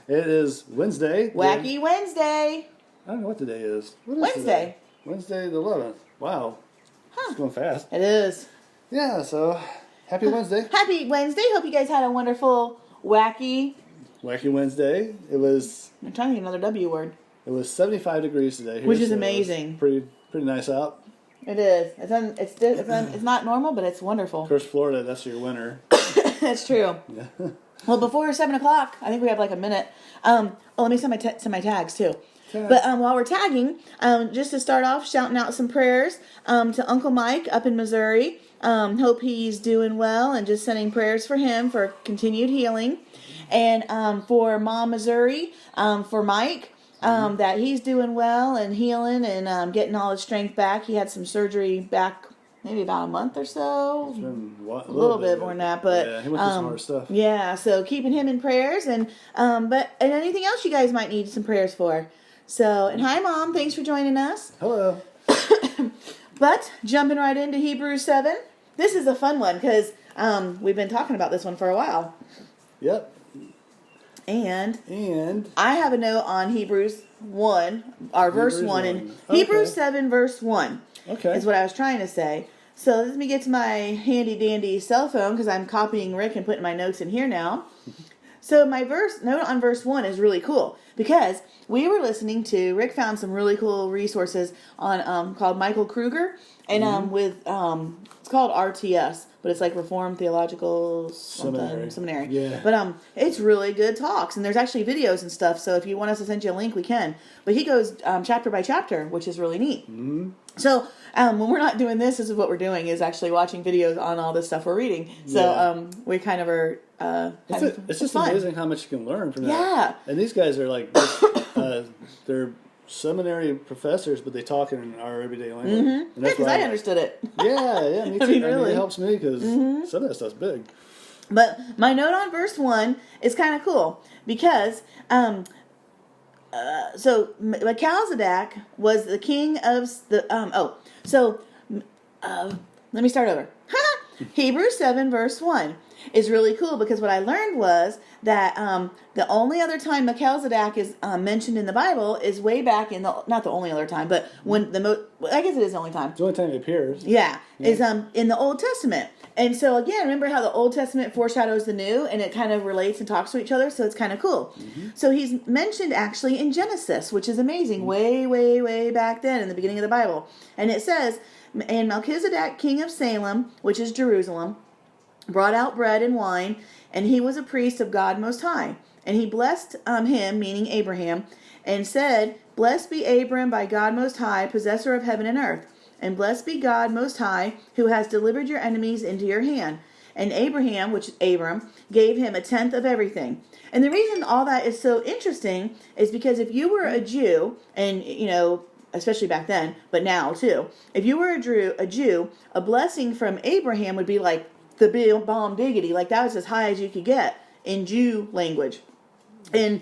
It is Wednesday. Wacky Wednesday. I don't know what the day is. What is Wednesday. Today? Wednesday the 11th. Wow. It's going fast. It is. Yeah, so happy Wednesday. Happy Wednesday. Hope you guys had a wonderful, wacky... Wacky Wednesday. I'm trying to get another W word. It was 75 degrees today here, Which is so amazing. Pretty nice out. It is. It's not normal, but it's wonderful. Of course, Florida, that's your winter. That's true. Yeah. Well, before 7 o'clock, I think we have like a minute. Let me send my tags too. Tag. But while we're tagging, just to start off, shouting out some prayers to Uncle Mike up in Missouri. Hope he's doing well, and just sending prayers for him for continued healing. And for Mom Missouri, for Mike, that he's doing well and healing and getting all his strength back. He had some surgery back maybe about a month or so. It's been a little bit more than that, but yeah, he went through some hard stuff. Yeah, so keeping him in prayers, and anything else you guys might need some prayers for. So, and hi Mom, thanks for joining us. Hello. But jumping right into Hebrews 7. This is a fun one because we've been talking about this one for a while. Yep. And I have a note on Hebrews 1, or verse 1, and Okay. Hebrews 7 verse 1 Okay. is what I was trying to say. So let me get to my handy dandy cell phone because I'm copying Rick and putting my notes in here now. So my note on verse 1 is really cool because we were listening to, Rick found some really cool resources on called Michael Kruger, and it's called RTS, but it's like Reformed Theological Seminary. Yeah. But it's really good talks, and there's actually videos and stuff, so if you want us to send you a link, we can. But he goes chapter by chapter, which is really neat. Mm-hmm. So when we're not doing this is what we're doing, is actually watching videos on all this stuff we're reading. So we kind of are... It's just fun. amazing how much you can learn from that. Yeah. And these guys are like, they're seminary professors, but they talk in our everyday language. Mm-hmm. And Yeah, because I understood it. Yeah, me too. Really. It helps me because some of that stuff's big. But my note on verse 1 is kind of cool because, so Melchizedek was the king of the, let me start over. Hebrews 7 verse 1 is really cool because what I learned was that the only other time Melchizedek is mentioned in the Bible is way back in not the only other time, but when I guess it is the only time. It's the only time it appears. Yeah, is in the Old Testament. And so again, remember how the Old Testament foreshadows the New, and it kind of relates and talks to each other, so it's kind of cool. Mm-hmm. So he's mentioned actually in Genesis, which is amazing, way, way, way back then in the beginning of the Bible. And it says, and Melchizedek, king of Salem, which is Jerusalem, brought out bread and wine, and he was a priest of God Most High. And he blessed him, meaning Abraham, and said, Blessed be Abram by God Most High, possessor of heaven and earth. And blessed be God Most High, who has delivered your enemies into your hand. And Abraham, which is Abram, gave him a tenth of everything. And the reason all that is so interesting is because if you were a Jew, and especially back then, but now too, if you were a Jew, a blessing from Abraham would be like the big bomb diggity, like that was as high as you could get in Jew language. And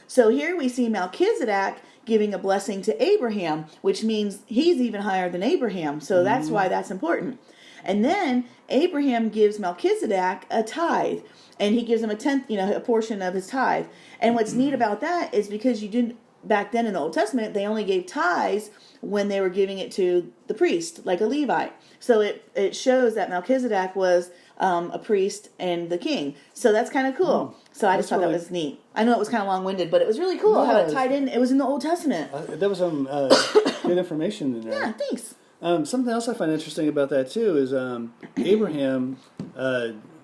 so here we see Melchizedek giving a blessing to Abraham, which means he's even higher than Abraham. So that's why that's important. And then Abraham gives Melchizedek a tithe, and he gives him a tenth, a portion of his tithe. And what's neat about that is because you didn't, back then in the Old Testament, they only gave tithes when they were giving it to the priest, like a Levite. So it shows that Melchizedek was a priest and the king. So that's kind of cool. So I just thought that was neat. I know it was kind of long-winded, but it was really cool how it tied in. It was in the Old Testament. There was some good information in there. Yeah, thanks. Something else I find interesting about that, too, is Abraham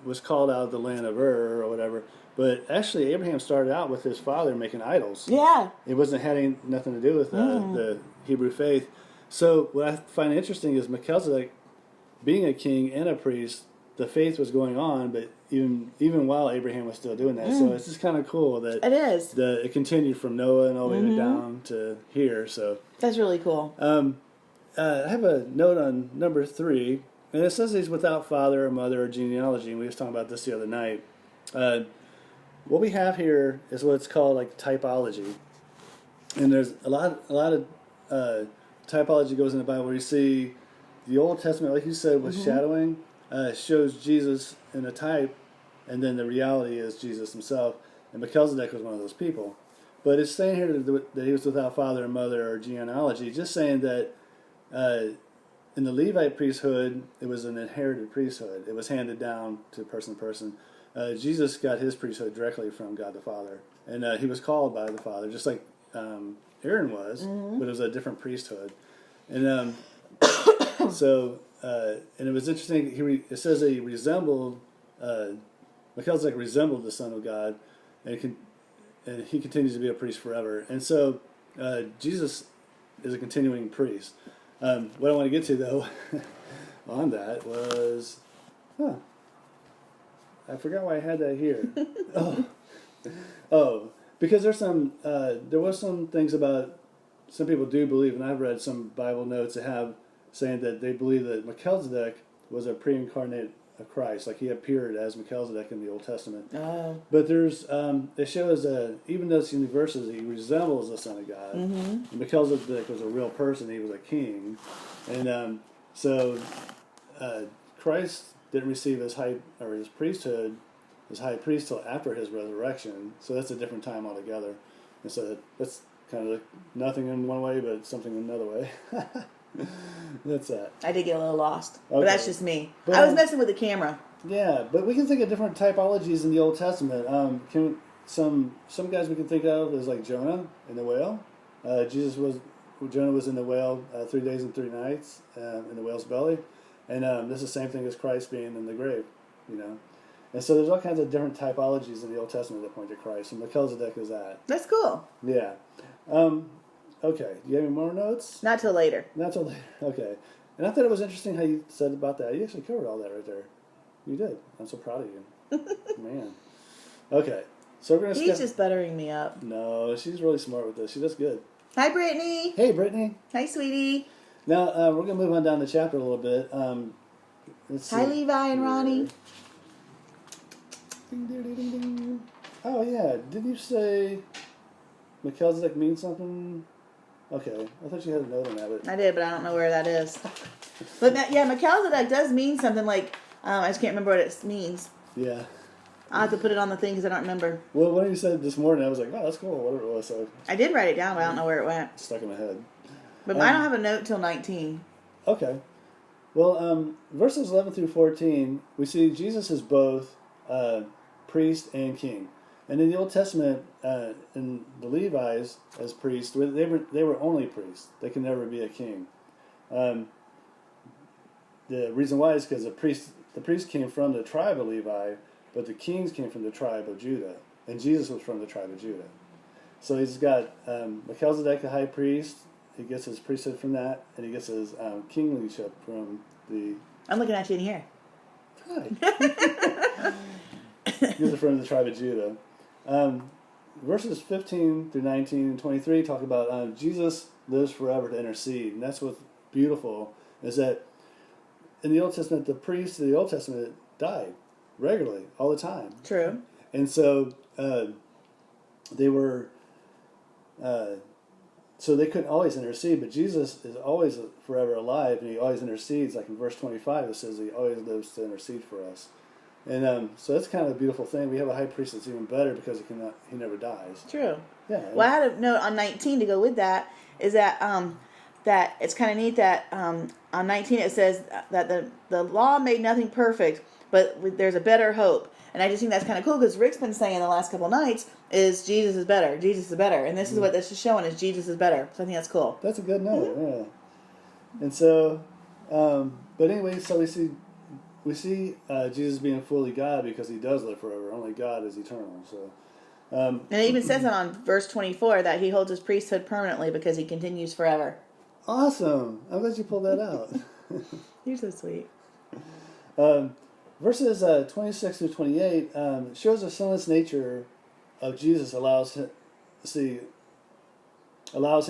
was called out of the land of Ur or whatever. But actually, Abraham started out with his father making idols. Yeah. It wasn't having nothing to do with the Hebrew faith. So what I find interesting is Melchizedek, being a king and a priest, the faith was going on, but even while Abraham was still doing that. So it's just kind of cool that it is. It continued from Noah and all the way down to here. So that's really cool. I have a note on number 3, and it says he's without father or mother or genealogy, and we were talking about this the other night. What we have here is what's called like typology, and there's a lot of typology goes in the Bible where you see the Old Testament, like you said, with shadowing, shows Jesus in a type, and then the reality is Jesus himself. and Melchizedek was one of those people. But it's saying here that he was without father and mother or genealogy, just saying that in the Levite priesthood, it was an inherited priesthood. It was handed down to person to person. Jesus got his priesthood directly from God the Father, and he was called by the Father, just like Aaron was, but it was a different priesthood. And and it was interesting. It says that he resembled Melchizedek resembled the Son of God, and he continues to be a priest forever. And so Jesus is a continuing priest. What I want to get to though on that was, I forgot why I had that here. Because there was some things about some people do believe, and I've read some Bible notes that have saying that they believe that Melchizedek was a pre-incarnate of Christ, like he appeared as Melchizedek in the Old Testament. Oh. But there's it shows even though it's in the verses, he resembles the Son of God. Mm-hmm. Melchizedek was a real person; he was a king, and Christ didn't receive his priesthood, his high priest, till after his resurrection. So that's a different time altogether. And so that's kind of like nothing in one way, but something in another way. That's that. I did get a little lost, Okay. but that's just me. But, I was messing with the camera. Yeah, but we can think of different typologies in the Old Testament. Some guys we can think of is like Jonah in the whale. Jonah was in the whale 3 days and 3 nights in the whale's belly, and this is the same thing as Christ being in the grave, you know. And so there's all kinds of different typologies in the Old Testament that point to Christ, and Melchizedek is that. That's cool. Yeah. Okay. Do you have any more notes? Not till later. Not till later. Okay. And I thought it was interesting how you said about that. You actually covered all that right there. You did. I'm so proud of you. Man. Okay. So we're going to He's just buttering me up. No, she's really smart with this. She does good. Hi, Brittany. Hey, Brittany. Hi, sweetie. Now, we're going to move on down the chapter a little bit. Let's see. Hi, Levi and Ronnie. Ding, ding, ding, ding, ding. Oh, yeah. Didn't you say Melchizedek means something? Okay. I thought you had a note on that. But I did, but I don't know where that is. But Melchizedek does mean something like, I just can't remember what it means. yeah. I'll have to put it on the thing because I don't remember. Well, when you said it this morning, I was like, oh, that's cool, whatever it was. So I did write it down, but I don't know where it went. it's stuck in my head. But I don't have a note till 19. Okay. Well, verses 11 through 14, we see Jesus is both priest and king. And in the Old Testament, in the Levites as priests, they were only priests. They could never be a king. The reason why is because the priest came from the tribe of Levi, but the kings came from the tribe of Judah. And Jesus was from the tribe of Judah. So he's got Melchizedek, the high priest. He gets his priesthood from that, and he gets his kinglyship from the... I'm looking at you in here. Hi. He gets it from the tribe of Judah. Verses 15 through 19 and 23 talk about Jesus lives forever to intercede. And that's what's beautiful, is that in the Old Testament, the priests of the Old Testament died regularly, all the time. True. And so they were... so they couldn't always intercede, but Jesus is always forever alive, and he always intercedes. Like in verse 25, it says he always lives to intercede for us. And so that's kind of a beautiful thing. We have a high priest that's even better because he never dies. True. Yeah. Well, I had a note on 19 to go with that. Is that that it's kind of neat that on 19 it says that the law made nothing perfect, but there's a better hope. And I just think that's kind of cool because Rick's been saying the last couple of nights is Jesus is better, Jesus is better, and this is what this is showing is Jesus is better. So I think that's cool. That's a good note. Yeah. And so, but anyway, so we see Jesus being fully God because he does live forever. Only God is eternal. So. And it even says it on verse 24 that he holds his priesthood permanently because he continues forever. Awesome! I'm glad you pulled that out. You're so sweet. Verses 26 through 28 shows the sinless nature of Jesus allows him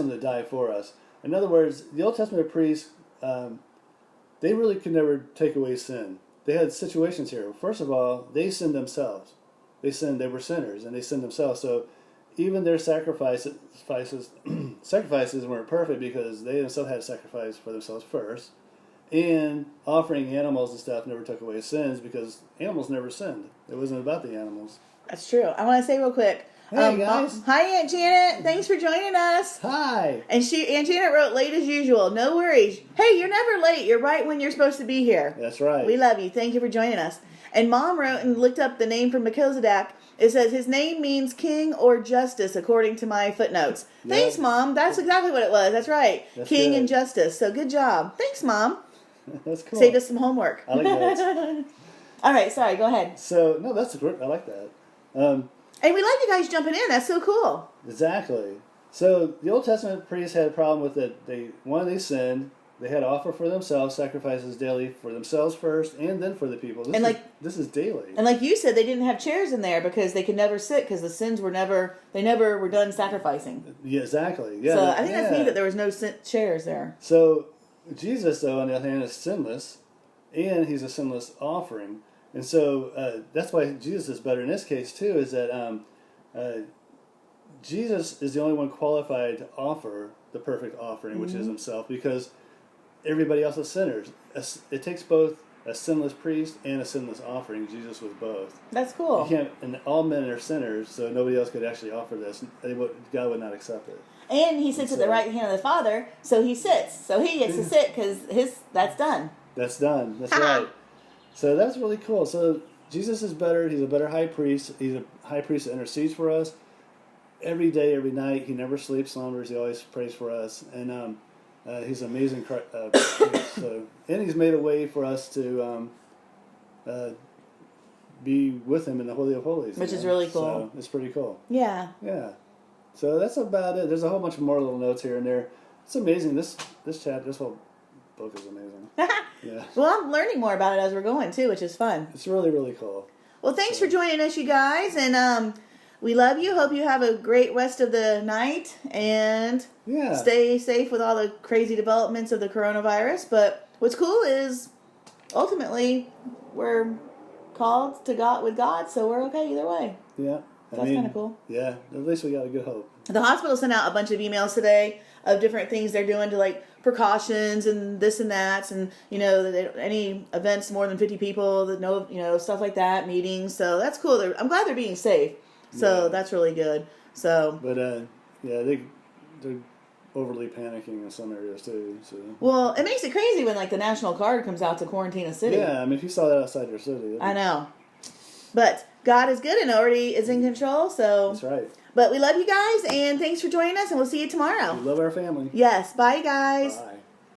to die for us. In other words, the Old Testament priests, they really could never take away sin. They had situations here. First of all, they sinned themselves. They were sinners, and they sinned themselves. So even their sacrifices weren't perfect because they themselves had to sacrifice for themselves first. And offering animals and stuff never took away sins because animals never sinned. It wasn't about the animals. That's true. I want to say real quick. Hey, guys. Hi, Aunt Janet. Thanks for joining us. Hi. And Aunt Janet wrote late as usual. No worries. Hey, you're never late. You're right when you're supposed to be here. That's right. We love you. Thank you for joining us. And Mom wrote and looked up the name for Melchizedek. It says his name means king or justice, according to my footnotes. Yeah. Thanks, Mom. That's exactly what it was. That's right. That's King good. and justice. So good job. Thanks, Mom. That's cool. Saved us some homework. I like that. All right. Sorry. Go ahead. So, no, that's great. I like that. And we like you guys jumping in. That's so cool. Exactly. So the Old Testament priests had a problem with it. They sinned. They had to offer for themselves sacrifices daily for themselves first, and then for the people. This is daily. And like you said, they didn't have chairs in there because they could never sit because the sins were never were done sacrificing. Yeah, exactly. Yeah. So I think that's neat that there was no chairs there. So Jesus, though, on the other hand, is sinless, and he's a sinless offering, and so that's why Jesus is better in this case too. Is that Jesus is the only one qualified to offer the perfect offering, which is himself, because everybody else is sinners. It takes both a sinless priest and a sinless offering. Jesus was both. That's cool. You can't, and all men are sinners, so nobody else could actually offer this. God would not accept it. And he sits at the right hand of the Father, so he sits. So he gets to sit because that's done. That's done. That's right. So that's really cool. So Jesus is better. He's a better high priest. He's a high priest that intercedes for us every day, every night. He never sleeps, slumbers. He always prays for us. And he's an amazing priest. So, and he's made a way for us to be with him in the Holy of Holies. Which is really cool. So it's pretty cool. Yeah. Yeah. So that's about it. There's a whole bunch of more little notes here and there. It's amazing. This whole book is amazing. Yeah. Well, I'm learning more about it as we're going too, which is fun. It's really, really cool. Well, thanks for joining us, you guys, and we love you. Hope you have a great rest of the night and stay safe with all the crazy developments of the coronavirus. But what's cool is ultimately we're called to God with God, so we're okay either way. Yeah. That's kind of cool. Yeah, at least we got a good hope. The hospital sent out a bunch of emails today of different things they're doing to like precautions and this and that, and any events more than 50 people, that stuff like that, meetings. So that's cool. I'm glad they're being safe. So that's really good. So, but they're overly panicking in some areas too. So well, it makes it crazy when like the National Guard comes out to quarantine a city. Yeah, I mean, if you saw that outside your city, I know. But God is good and already is in control. So that's right. But we love you guys, and thanks for joining us, and we'll see you tomorrow. We love our family. Yes. Bye, guys. Bye.